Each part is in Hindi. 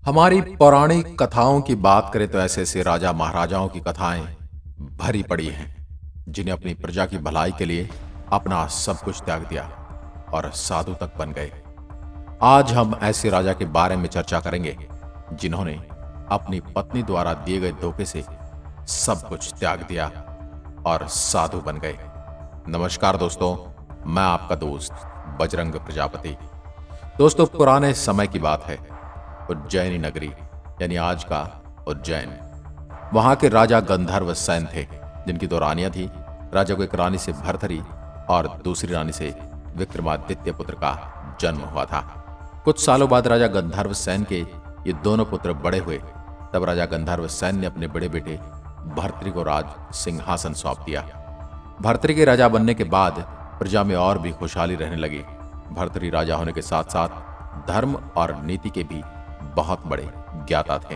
हमारी पौराणिक कथाओं की बात करें तो ऐसे ऐसे राजा महाराजाओं की कथाएं भरी पड़ी हैं जिन्हें अपनी प्रजा की भलाई के लिए अपना सब कुछ त्याग दिया और साधु तक बन गए। आज हम ऐसे राजा के बारे में चर्चा करेंगे जिन्होंने अपनी पत्नी द्वारा दिए गए धोखे से सब कुछ त्याग दिया और साधु बन गए। नमस्कार दोस्तों, मैं आपका दोस्त बजरंग प्रजापति। दोस्तों, पुराने समय की बात है। उज्जैनी नगरी यानी आज का उज्जैन, वहां के राजा गंधर्व सेन थे जिनकी दो रानियां थी। राजा को एक रानी से भर्तरी और दूसरी रानी से विक्रमादित्य पुत्र का जन्म हुआ था। कुछ सालों बाद राजा गंधर्व सेन के ये दोनों पुत्र बड़े हुए। तब राजा गंधर्व सेन ने अपने बड़े बेटे भर्तरी को राज सिंहासन सौंप दिया। भर्तरी के राजा बनने के बाद प्रजा में और भी खुशहाली रहने लगी। भर्तरी राजा होने के साथ साथ धर्म और नीति के भी बहुत बड़े ज्ञाता थे।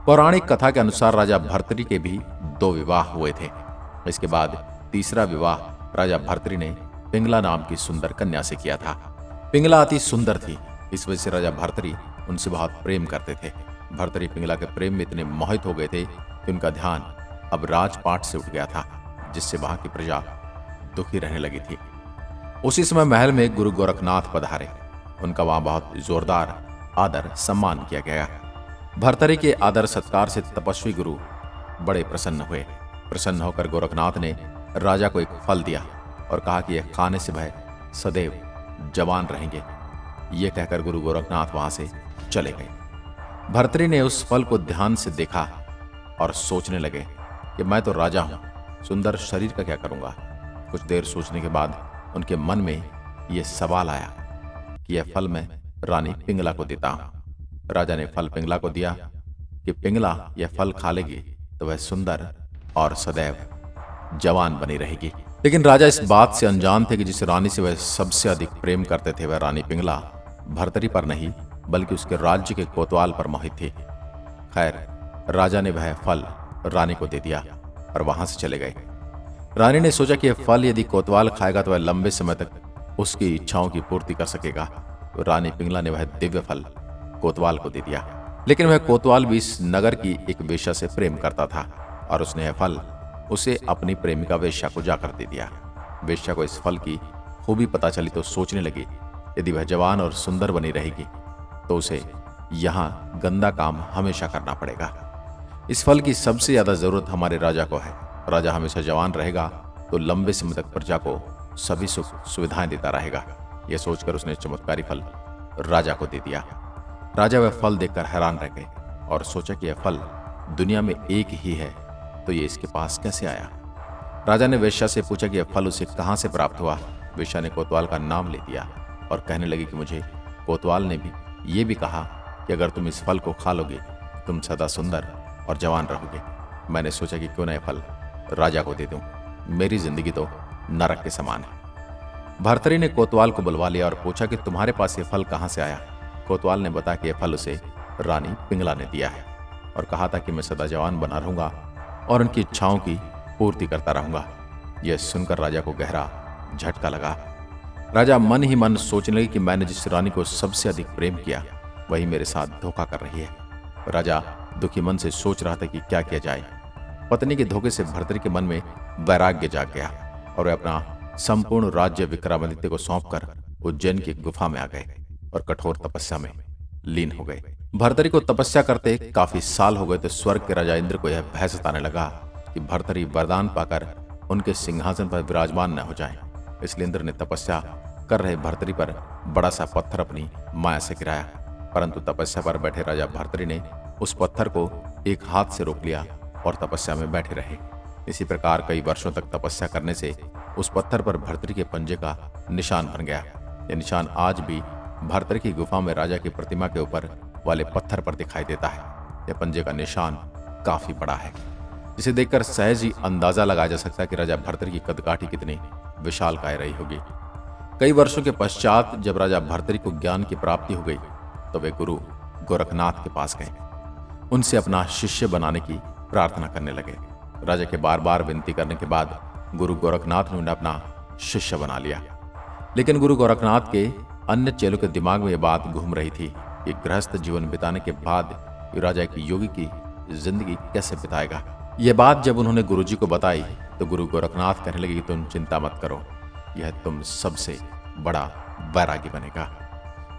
पौराणिक कथा के अनुसार राजा भर्तरी के भी 2 विवाह हुए थे। इसके बाद तीसरा विवाह राजा भर्तरी ने पिंगला नाम की सुंदर कन्या से किया था। पिंगला अति सुंदर थी, इस वजह से राजा भर्तरी उनसे बहुत प्रेम करते थे। भर्तरी पिंगला के प्रेम में इतने मोहित हो गए थे कि उनका ध्यान अब राजपाट से उठ गया था, जिससे वहां की प्रजा दुखी रहने लगी थी। उसी समय महल में गुरु गोरखनाथ पधारे। उनका वहां बहुत जोरदार आदर सम्मान किया गया। भर्तरी के आदर सत्कार से तपस्वी गुरु बड़े प्रसन्न हुए। प्रसन्न होकर गोरखनाथ ने राजा को एक फल दिया और कहा कि यह खाने से वह सदैव जवान रहेंगे। यह कहकर गुरु गोरखनाथ वहां से चले गए। भर्तरी ने उस फल को ध्यान से देखा और सोचने लगे कि मैं तो राजा हूं, सुंदर शरीर का क्या करूंगा। कुछ देर सोचने के बाद उनके मन में यह सवाल आया कि यह फल मैं रानी पिंगला को देता हूं। राजा ने फल पिंगला को दिया कि पिंगला यह फल खा लेगी तो वह सुंदर और सदैव जवान बनी रहेगी। लेकिन राजा इस बात से अनजान थे कि जिस रानी से वह सबसे अधिक प्रेम करते थे वह रानी पिंगला भर्तरी पर नहीं बल्कि उसके राज्य के कोतवाल पर मोहित थी। खैर, राजा ने वह फल रानी को दे दिया और वहां से चले गए। रानी ने सोचा कि यह फल यदि कोतवाल खाएगा तो वह लंबे समय तक उसकी इच्छाओं की पूर्ति कर सकेगा। तो रानी पिंगला ने वह दिव्य फल कोतवाल को दे दिया। लेकिन वह कोतवाल भी इस नगर की एक वेश्या से प्रेम करता था और उसने यह फल उसे अपनी प्रेमिका वेश्या को जाकर दे दिया। वेश्या को इस फल की खूबी पता चली तो सोचने लगी यदि वह जवान और सुंदर बनी रहेगी तो उसे यहाँ गंदा काम हमेशा करना पड़ेगा। इस फल की सबसे ज्यादा जरूरत हमारे राजा को है। राजा हमेशा जवान रहेगा तो लंबे समय तक प्रजा को सभी सुख सुविधाएं देता रहेगा। यह सोचकर उसने चमत्कारी फल राजा को दे दिया। राजा वह फल देखकर हैरान रह गए और सोचा कि यह फल दुनिया में एक ही है तो ये इसके पास कैसे आया। राजा ने वेश्या से पूछा कि यह फल उसे कहां से प्राप्त हुआ। वेश्या ने कोतवाल का नाम ले दिया और कहने लगी कि मुझे कोतवाल ने भी ये भी कहा कि अगर तुम इस फल को खा लोगे तुम सदा सुंदर और जवान रहोगे। मैंने सोचा कि क्यों न यह फल राजा को दे दूं, मेरी जिंदगी तो नरक के समान है। भर्तरी ने कोतवाल को बुलवा लिया और पूछा कि तुम्हारे पास यह फल कहां से आया। कोतवाल ने बताया कि यह फल उसे रानी पिंगला ने दिया है और कहा था कि मैं सदा जवान बना रहूंगा और उनकी इच्छाओं की पूर्ति करता रहूंगा। यह सुनकर राजा को गहरा झटका लगा। राजा मन ही मन सोचने लगे कि मैंने जिस रानी को सबसे अधिक प्रेम किया वही मेरे साथ धोखा कर रही है। राजा दुखी मन से सोच रहा था कि क्या किया जाए। पत्नी के धोखे से भर्तरी के मन में वैराग्य जाग गया और वह अपना संपूर्ण राज्य विक्रमादित्य को सौंपकर उज्जैन की गुफा में आ गए और कठोर तपस्या में लीन हो गए। भर्तरी को तपस्या करते काफी साल हो गए तो स्वर्ग के राजा इंद्र को यह भय सताने लगा कि भर्तरी वरदान पाकर उनके सिंहासन पर विराजमान न हो जाए। इसलिए इंद्र ने तपस्या कर रहे भर्तरी पर बड़ा सा पत्थर अपनी माया से गिराया, परंतु तपस्या पर बैठे राजा भर्तरी ने उस पत्थर को एक हाथ से रोक लिया और तपस्या में बैठे रहे। इसी प्रकार कई वर्षों तक तपस्या करने से उस पत्थर पर भर्तरी के पंजे का निशान बन गया। यह निशान आज भी भर्तरी की गुफा में राजा की प्रतिमा के ऊपर वाले पत्थर पर दिखाई देता है। यह पंजे का निशान काफी बड़ा है, जिसे देखकर सहज ही अंदाजा लगाया जा सकता है कि राजा भर्तरी की कदकाठी कितनी विशालकाय रही होगी। कई वर्षों के पश्चात जब राजा भर्तरी को ज्ञान की प्राप्ति हो गई तो वे गुरु गोरखनाथ के पास गए। उनसे अपना शिष्य बनाने की प्रार्थना करने लगे। राजा के बार बार विनती करने के बाद गुरु गोरखनाथ ने उन्हें अपना शिष्य बना लिया। लेकिन गुरु गोरखनाथ के अन्य चेलों के दिमाग में यह बात घूम रही थी कि गृहस्थ जीवन बिताने के बाद राजा एक योगी की जिंदगी कैसे बिताएगा। यह बात जब उन्होंने गुरुजी को बताई तो गुरु गोरखनाथ कहने लगे कि तुम चिंता मत करो, यह तुम सबसे बड़ा बैरागी बनेगा।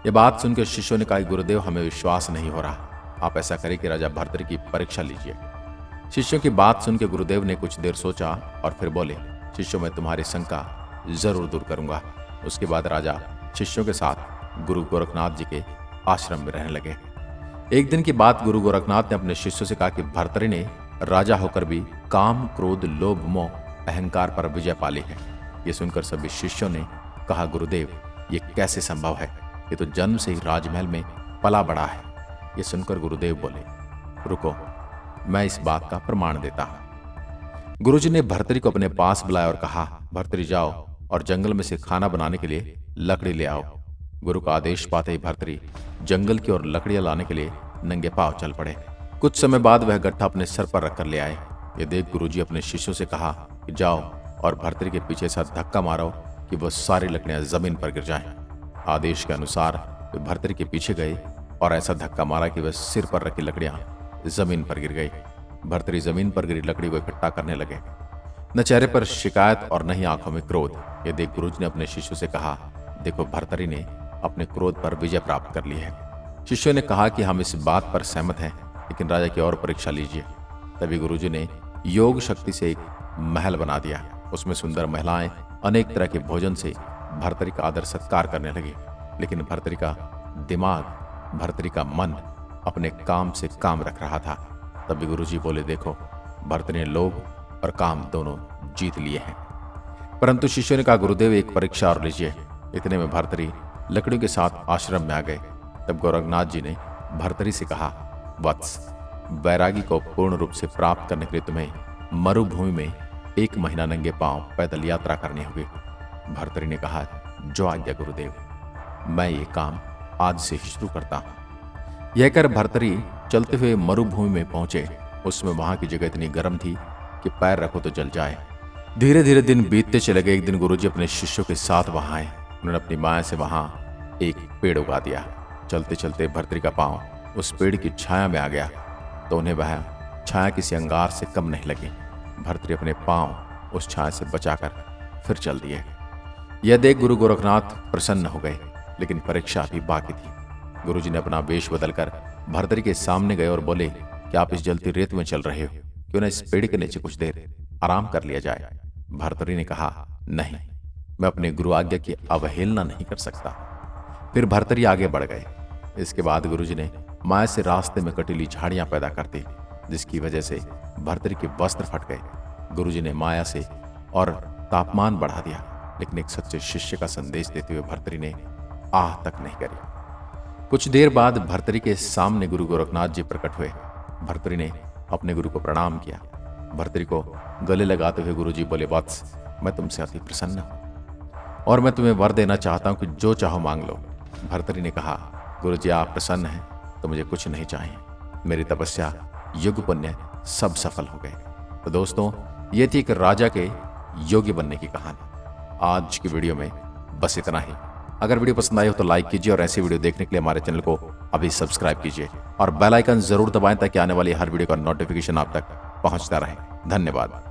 यह बात सुनकर शिष्यों ने कहा, गुरुदेव हमें विश्वास नहीं हो रहा, आप ऐसा करें कि राजा भर्तृ की परीक्षा लीजिए। शिष्यों की बात सुनकर गुरुदेव ने कुछ देर सोचा और फिर बोले, शिष्यों मैं तुम्हारी शंका जरूर दूर करूंगा। उसके बाद राजा शिष्यों के साथ गुरु गोरखनाथ जी के आश्रम में रहने लगे। एक दिन की बात गुरु गोरखनाथ ने अपने शिष्यों से कहा कि भर्तृ ने राजा होकर भी काम, क्रोध, लोभ, मोह, अहंकार पर विजय पाली है। ये सुनकर सभी शिष्यों ने कहा, गुरुदेव ये कैसे संभव है, ये तो जन्म से ही राजमहल में पला बड़ा है। ये सुनकर गुरुदेव बोले, रुको मैं इस बात का प्रमाण देता हूं। गुरुजी ने भर्तृ को अपने पास बुलाया और कहा, भर्तृ जाओ और जंगल में से खाना बनाने के लिए लकड़ी ले आओ। गुरु का आदेश पाते ही भर्तृ जंगल की ओर लकड़ियां लाने के लिए नंगे पांव चल पड़े। कुछ समय बाद वह गट्ठा अपने सर पर रखकर ले आए। ये देख गुरुजी अपने शिष्यों से कहा कि जाओ और भर्तृ के पीछे से धक्का मारो कि वह सारी लकड़ियां जमीन पर गिर जाएं। आदेश के अनुसार वे भर्तृ के पीछे गए और ऐसा धक्का मारा कि वह सिर पर रखी लकड़ियां जमीन पर गिर गई। भर्तृ जमीन पर गिरी लकड़ी को इकट्ठा करने लगे, न चेहरे पर शिकायत और न ही आंखों में क्रोध। ये देख गुरुजी ने अपने शिष्यों से कहा, देखो भर्तृ ने अपने क्रोध पर विजय प्राप्त कर ली है। शिष्यों ने कहा कि हम इस बात पर सहमत हैं, लेकिन राजा की और परीक्षा लीजिए। तभी गुरुजी ने योग शक्ति से एक महल बना दिया। उसमें सुंदर महिलाएं अनेक तरह के भोजन से भर्तृ का आदर सत्कार करने लगी, लेकिन भर्तृ का दिमाग, भर्तृ का मन अपने काम से काम रख रहा था। तभी गुरुजी बोले, देखो भर्तृ ने लोभ और काम दोनों जीत लिए हैं। परंतु शिष्यों ने कहा, गुरुदेव एक परीक्षा और लीजिए। इतने में भर्तृ लकड़ियों के साथ आश्रम में आ गए। तब गोरखनाथ जी ने भर्तृ से कहा, वत्स बैरागी को पूर्ण रूप से प्राप्त करने के लिए तुम्हें मरुभूमि में 1 महीना नंगे पांव पैदल यात्रा करनी होगी। भर्तृ ने कहा, जो आज्ञा गुरुदेव, मैं ये काम आज से ही शुरू करता हूं। यह कर भर्तृ चलते हुए मरुभूमि में पहुंचे। उसमें वहां की जगह इतनी गर्म थी कि पैर रखो तो जल जाए। धीरे धीरे दिन बीतते चले गए। एक दिन गुरुजी अपने शिष्यों के साथ वहां आए। उन्होंने अपनी माया से वहां एक पेड़ उगा दिया। चलते चलते भर्तृ का पांव उस पेड़ की छाया में आ गया तो उन्हें वह छाया किसी अंगार से कम नहीं लगी। भर्तृ अपने पांव उस छाया से बचाकर फिर चल दिए। यह देख गुरु गोरखनाथ प्रसन्न हो गए, लेकिन परीक्षा अभी बाकी थी। गुरुजी ने अपना वेश बदलकर भर्तृ के सामने गए और बोले कि आप इस जलती रेत में चल रहे हो, क्यों ना इस पेड़ के नीचे कुछ देर आराम कर लिया जाए। भर्तृ ने कहा, नहीं, मैं अपने गुरु आज्ञा की अवहेलना नहीं कर सकता। फिर भर्तृ आगे बढ़ गए। इसके बाद गुरुजी ने माया से रास्ते में कटीली झाड़ियां पैदा कर दी, जिसकी वजह से भर्तृ के वस्त्र फट गए। गुरुजी ने माया से और तापमान बढ़ा दिया, लेकिन एक सच्चे शिष्य का संदेश देते हुए भर्तृ ने आह तक नहीं करी। कुछ देर बाद भर्तृ के सामने गुरु गोरखनाथ जी प्रकट हुए। भर्तृ ने अपने गुरु को प्रणाम किया। भर्तृ को गले लगाते हुए गुरुजी बोले, वत्स मैं तुमसे अति प्रसन्न हूं और मैं तुम्हें वर देना चाहता हूं कि जो चाहो मांग लो। भर्तृ ने कहा, गुरुजी आप प्रसन्न हैं तो मुझे कुछ नहीं चाहिए। मेरी तपस्या, युग पुण्य सब सफल हो गए। तो दोस्तों, ये थी एक राजा के योगी बनने की कहानी। आज की वीडियो में बस इतना ही। अगर वीडियो पसंद आई हो तो लाइक कीजिए और ऐसी वीडियो देखने के लिए हमारे चैनल को अभी सब्सक्राइब कीजिए और बेल आइकन जरूर दबाएं ताकि आने वाली हर वीडियो का नोटिफिकेशन आप तक पहुंचता रहे। धन्यवाद।